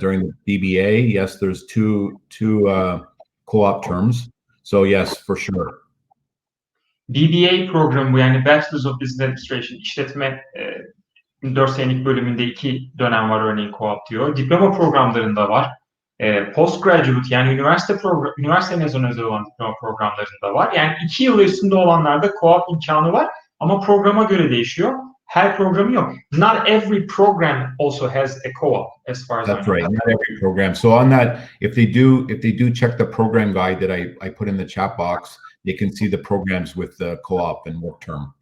BBA, yes, there's two co-op terms. So yes, for sure. BBA programı bu, yani Bachelor's of Business Administration, işletme 4 senelik bölümünde 2 dönem var örneğin co-op diyor. Diploma programlarında var. Postgraduate yani üniversite mezunu özel olan diploma programlarında var. Yani 2 yıl üstünde olanlarda co-op imkanı var ama programa göre değişiyor. Her programı yok. Not every program also has a co-op, as far as I know. That's right. Not every program. So on that, if they do check the program guide that I put in the chat box, they can see the programs with the co-op and work term.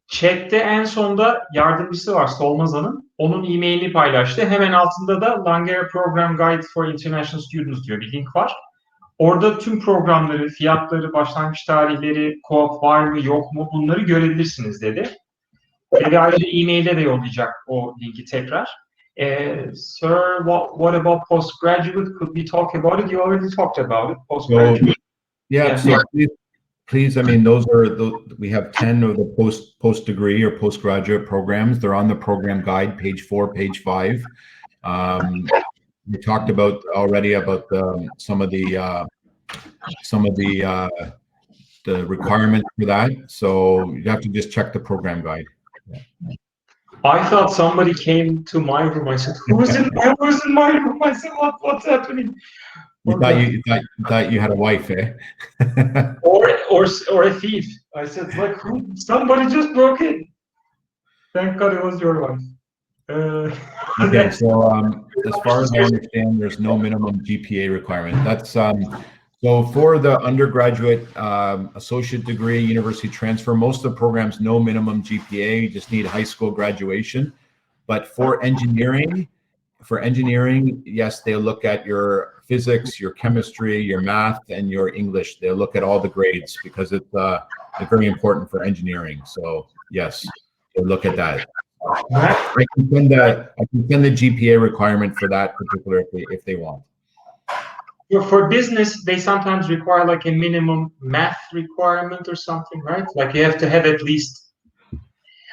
Chat'te en sonda yardımcısı var Solmazan'ın. Onun e-mailini paylaştı. Hemen altında da Langara Program Guide for International Students diyor bir link var. Orada tüm programları, fiyatları, başlangıç tarihleri, co-op var mı yok mu bunları görebilirsiniz dedi. Ve ayrıca e-mail'e de yollayacak o linki tekrar. Sir, what about postgraduate? Could we talk about it? You already talked about it. Postgraduate. So please, I mean, we have 10 of the post degree or postgraduate programs. They're on the program guide, page 4, page 5. We talked about already about some of the requirements for that. So you have to just check the program guide. I thought somebody came to my room. I said, "Who's in my room?" I said, "What's happening?" You thought you had a wife, eh? or a thief. I said, "Like who? Somebody just broke in." Thank God it was your wife. Okay, so as far as I understand, there's no minimum GPA requirement. That's so for the undergraduate, associate degree, university transfer, most of the programs, no minimum GPA, you just need high school graduation. But for engineering, yes, they look at your physics, your chemistry, your math, and your English. They look at all the grades because it's very important for engineering. So yes, they look at that. I can send the GPA requirement for that particular if they want. For business, they sometimes require like a minimum math requirement or something, right? Like you have to have at least,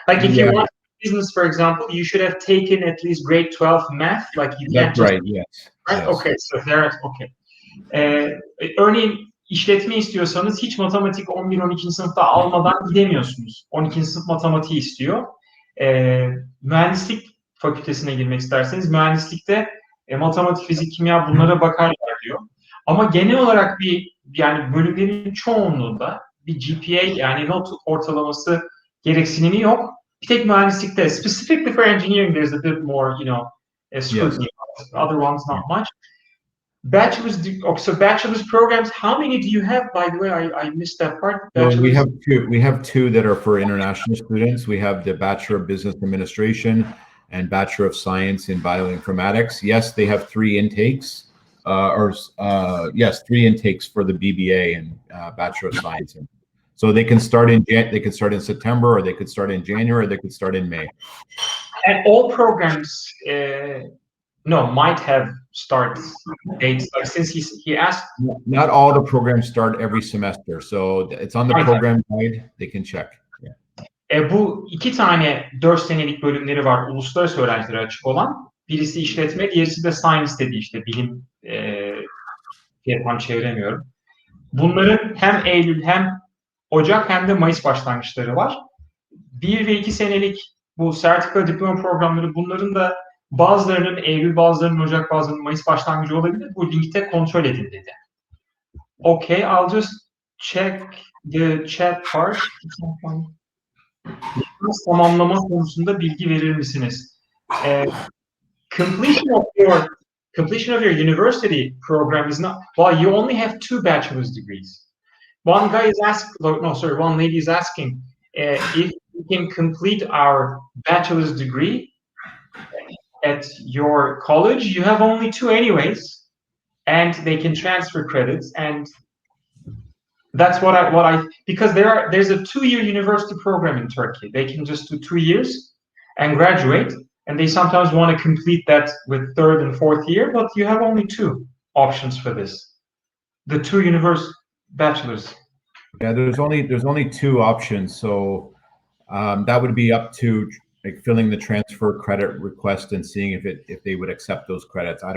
like if you want business, for example, you should have taken at least grade 12 math. Like you can't. That's right. Yes. Right? Yes. Okay. So there. Okay. Örneğin işletme istiyorsanız hiç matematik 11-12. sınıfta almadan gidemiyorsunuz. 12. sınıf matematiği istiyor. Mühendislik fakültesine girmek isterseniz mühendislikte matematik, fizik, kimya bunlara bakarlar diyor. Ama genel olarak yani bölümlerin çoğunluğunda bir GPA yani not ortalaması gereksinimi yok. Bir tek mühendislikte, specifically for engineering, there's a bit more, scrutiny. Yes. Other ones, not much. Bachelor's programs, how many do you have, by the way? I missed that part. So we have two that are for international students. We have the Bachelor of Business Administration and Bachelor of Science in Bioinformatics. Yes, they have 3 intakes, 3 intakes for the BBA and Bachelor of Science. So they can start in September, or they could start in January, or they could start in May. And all programs, might have start dates. Like since he asked, not all the programs start every semester, so it's on the program guide. They can check. Bu 2 tane 4 senelik bölümleri var, uluslararası öğrencilere açık olan. Birisi işletme, diğerisi de science dediği işte bilim. Tam çeviremiyorum. Bunların hem Eylül hem Ocak hem de Mayıs başlangıçları var. 1 ve 2 senelik bu sertifika diploma programları, bunların da bazılarının Eylül, bazılarının Ocak, bazılarının Mayıs başlangıcı olabilir. Bu linkte kontrol edin dedi. Okay, I'll just check the chat part. Tamamlama konusunda bilgi verir misiniz? Completion of your university program is not, well, you only have 2 bachelor's degrees. One lady is asking if we can complete our bachelor's degree at your college. You have only 2 anyways, and they can transfer credits, and that's what I because there's a 2-year university program in Turkey. They can just do 2 years and graduate, and they sometimes want to complete that with 3rd and 4th year, but you have only 2 options for this. The 2 university bachelors. Yeah, there's only 2 options, so that would be up to like filling the transfer credit request and seeing if they would accept those credits. I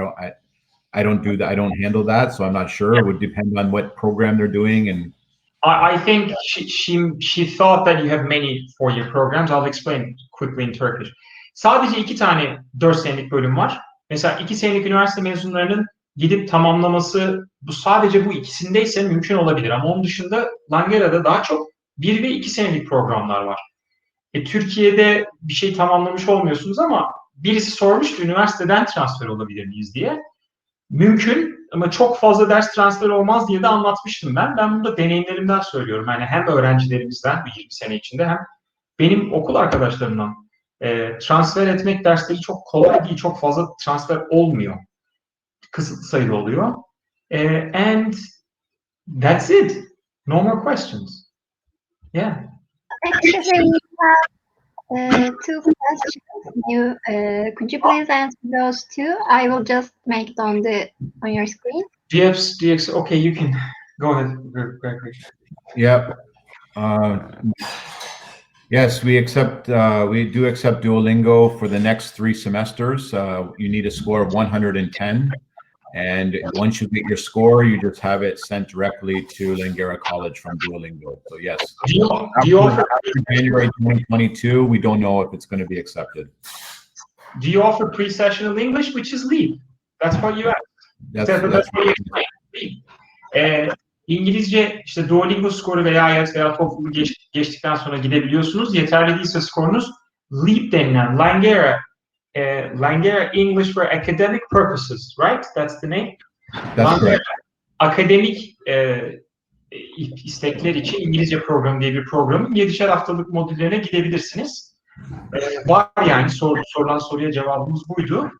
don't do that. I don't handle that, so I'm not sure. It would depend on what program they're doing. And I think she thought that you have many 4-year programs. I'll explain quickly in Turkish. Sadece 2 tane 4 senelik bölüm var. Mesela 2 senelik üniversite mezunlarının gidip tamamlaması sadece bu ikisindeyse mümkün olabilir. Ama onun dışında Langara'da daha çok 1 ve 2 senelik programlar var. Türkiye'de bir şey tamamlamış olmuyorsunuz ama birisi sormuştu, üniversiteden transfer olabilir miyiz diye. Mümkün ama çok fazla ders transferi olmaz diye de anlatmıştım ben. Ben bunu da deneyimlerimden söylüyorum. Yani hem öğrencilerimizden bu 20 sene içinde hem benim okul arkadaşlarımdan transfer etmek dersleri çok kolay değil. Çok fazla transfer olmuyor. Kısıtlı sayıda oluyor. And that's it. No more questions. Yeah. Actually, we have 2 questions. Could you please answer those 2? I will just make it on your screen. Okay, you can go ahead. Yeah. Yes, we do accept Duolingo for the next 3 semesters. You need a score of 110. And once you get your score, you just have it sent directly to Langara College from Duolingo. So yes, after January 2022, we don't know if it's going to be accepted. Do you offer pre-sessional English, which is LEAP? That's what you ask. That's what you explain. İngilizce işte Duolingo skoru veya IELTS veya TOEFL'u geçtikten sonra gidebiliyorsunuz. Yeterli değilse skorunuz LEAP denilen Langara English for Academic Purposes, right? That's the name. That's right. Akademik istekler için İngilizce programı diye bir programın 7'şer haftalık modüllerine gidebilirsiniz. Var yani sorulan soruya cevabımız buydu.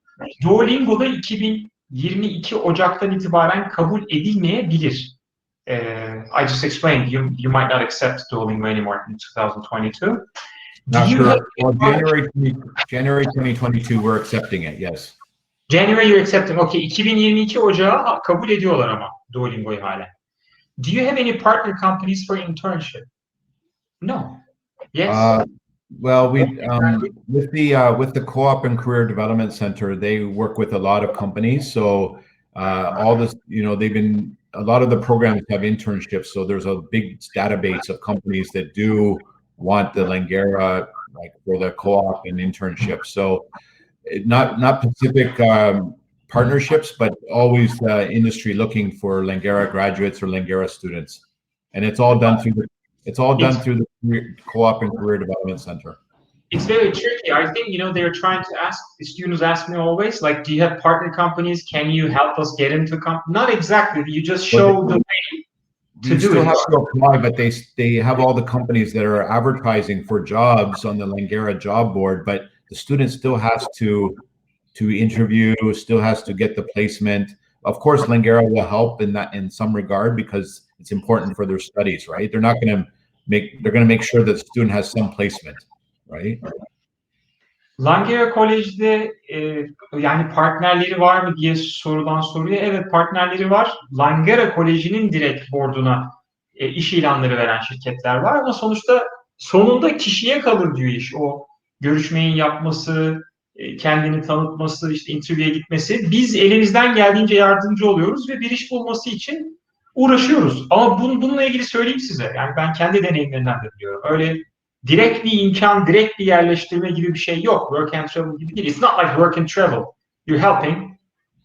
Duolingo'da 2022 Ocak'tan itibaren kabul edilmeyebilir. I just explained you might not accept Duolingo anymore in 2022. January 2022, we're accepting it, yes. January you're accepting. Okay, 2022 Ocağı kabul ediyorlar ama Duolingo'yu hala. Do you have any partner companies for internship? No. Yes. Well, with the Co-op and Career Development Center, they work with a lot of companies. So all this, a lot of the programs have internships. So there's a big database of companies that do want the Langara, like for the co-op and internship. So not specific partnerships, but always industry looking for Langara graduates or Langara students, and it's all done through the co-op and Career Development Center. it's very tricky. I think, they're trying to ask, the students ask me always, like, do you have partner companies? Can you help us get into Not exactly. You just show the way to you do still it. have to apply, but they have all the companies that are advertising for jobs on the Langara job board, but the student still has to interview, still has to get the placement. Of course, Langara will help in some regard because it's important for their studies, right? They're going to make sure that the student has some placement, right? Langara Kolej'de yani partnerleri var mı diye sorulan soruya, evet partnerleri var. Langara Koleji'nin direkt boarduna iş ilanları veren şirketler var ama sonunda kişiye kalır diyor iş. O görüşmeyi yapması, kendini tanıtması, işte interview'e gitmesi. Biz elimizden geldiğince yardımcı oluyoruz ve bir iş bulması için uğraşıyoruz. Ama bununla ilgili söyleyeyim size. Yani ben kendi deneyimlerimden de biliyorum. Öyle direkt bir imkan, direkt bir yerleştirme gibi bir şey yok. Work and travel gibi değil. It's not like work and travel. You're helping.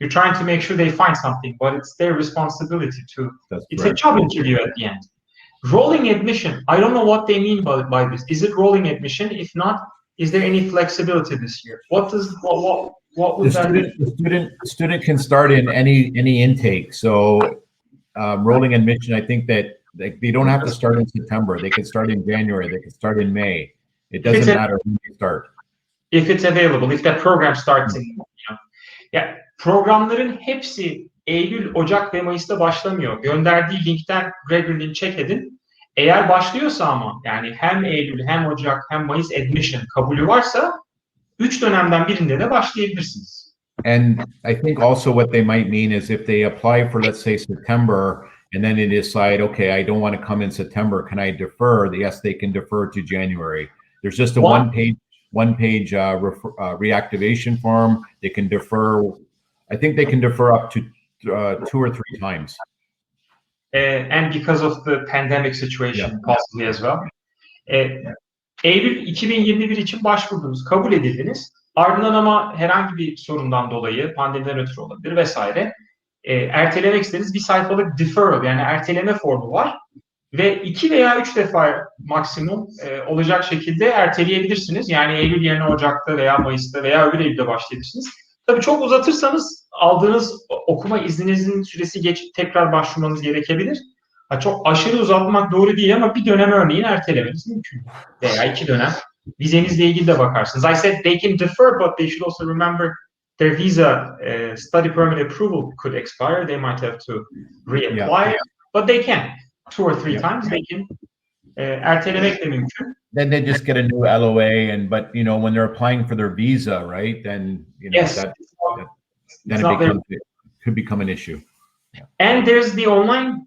You're trying to make sure they find something, but it's their responsibility to. It's a job interview at the end. Rolling admission. I don't know what they mean by this. Is it rolling admission? If not, is there any flexibility this year? What would that mean? The student can start in any intake. So rolling admission, I think that they don't have to start in September. They can start in January. They can start in May. It doesn't matter when they start. If it's available, if that program starts in, ya programların hepsi Eylül, Ocak ve Mayıs'ta başlamıyor. Gönderdiği linkten Gregory'nin check edin. Eğer başlıyorsa ama yani hem Eylül, hem Ocak, hem Mayıs admission kabulü varsa 3 dönemden birinde de başlayabilirsiniz. And I think also what they might mean is if they apply for, let's say, September, and then they decide, okay, I don't want to come in September, can I defer? Yes, they can defer to January. There's just a one-page reactivation form. They can defer. I think they can defer up to 2 or 3 times. And because of the pandemic situation possibly as well. Eylül 2021 için başvurdunuz, kabul edildiniz. Ardından ama herhangi bir sorundan dolayı, pandemiden ötürü olabilir vesaire, ertelemek istediğiniz bir sayfalık deferral yani erteleme formu var ve 2 veya 3 defa maksimum olacak şekilde erteleyebilirsiniz. Yani Eylül yerine Ocak'ta veya Mayıs'ta veya öbür Eylül'de başlayabilirsiniz. Tabii çok uzatırsanız aldığınız okuma izninizin süresi tekrar başvurmanız gerekebilir. Çok aşırı uzatmak doğru değil ama bir dönem örneğin ertelemeniz mümkün. Veya 2 dönem. Vizenizle ilgili de bakarsınız. I said they can defer, but they should also remember their visa study permit approval could expire. They might have to reapply, but they can. 2 or 3 times they can. Ertelemek de mümkün. Then they just get a new LOA, but when they're applying for their visa, right? Then it could become an issue. And there's the online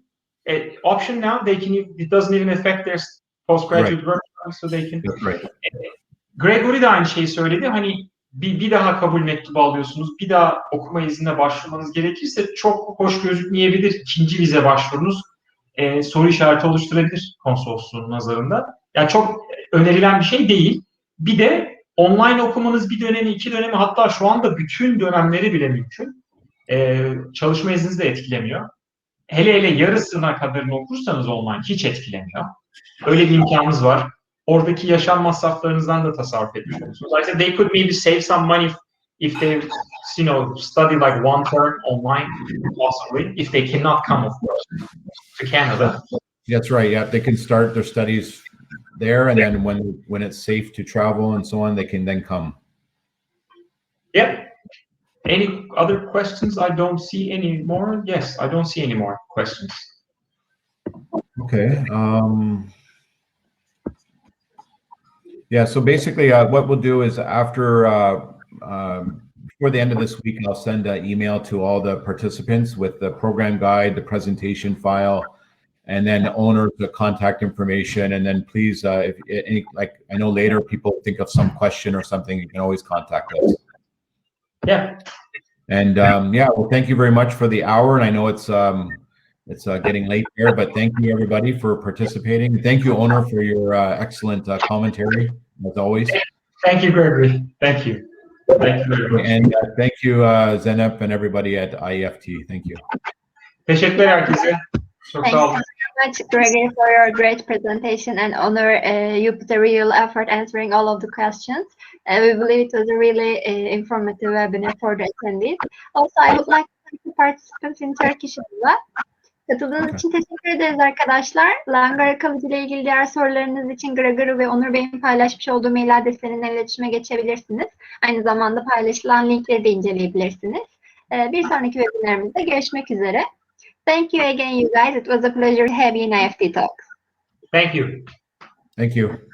option now. It doesn't even affect their postgraduate work, so they can. That's right. Gregory de aynı şeyi söyledi. Hani bir daha kabul mektubu alıyorsunuz. Bir daha okuma iznine başvurmanız gerekirse çok hoş gözükmeyebilir. İkinci vize başvurunuz soru işareti oluşturabilir konsolosluğun nazarında. Yani çok önerilen bir şey değil. Bir de online okumanız bir dönemi, 2 dönemi, hatta şu anda bütün dönemleri bile mümkün. Çalışma izninizi de etkilemiyor. Hele yarısına kadarını okursanız online hiç etkilemiyor. Öyle bir imkanınız var. Oradaki yaşam masraflarınızdan da tasarruf etmiş olursunuz. I said they could maybe save some money if they, study like 1 term online, possibly, if they cannot come, of course, to Canada. That's right. Yeah, they can start their studies there, and then when it's safe to travel and so on, they can then come. Yeah. Any other questions? I don't see any more. Yes, I don't see any more questions. Okay. Yeah, so basically what we'll do is after, before the end of this week, I'll send an email to all the participants with the program guide, the presentation file, and then owners, the contact information. And then please, if any, I know later people think of some question or something, you can always contact us. Yeah. And well, thank you very much for the hour. And I know it's getting late there, but thank you everybody for participating. Thank you, owner, for your excellent commentary as always. Thank you, Gregory. Thank you. Thank you very much. And thank you, Zeynep and everybody at IEFT. Thank you. Teşekkürler herkese. Çok sağ olun. much, Gregory, for your great presentation and honor you put a real effort answering all of the questions. We believe it was a really informative webinar for the attendees. Also, I would like to thank the participants in Turkish as well. Katıldığınız için teşekkür ederiz arkadaşlar. Langara Campus ile ilgili diğer sorularınız için Gregory ve Onur Bey'in paylaşmış olduğu mail adreslerinden iletişime geçebilirsiniz. Aynı zamanda paylaşılan linkleri de inceleyebilirsiniz. Bir sonraki webinarimizde görüşmek üzere. Thank you again, you guys. It was a pleasure having you in IEFT Talks. Thank you. Thank you.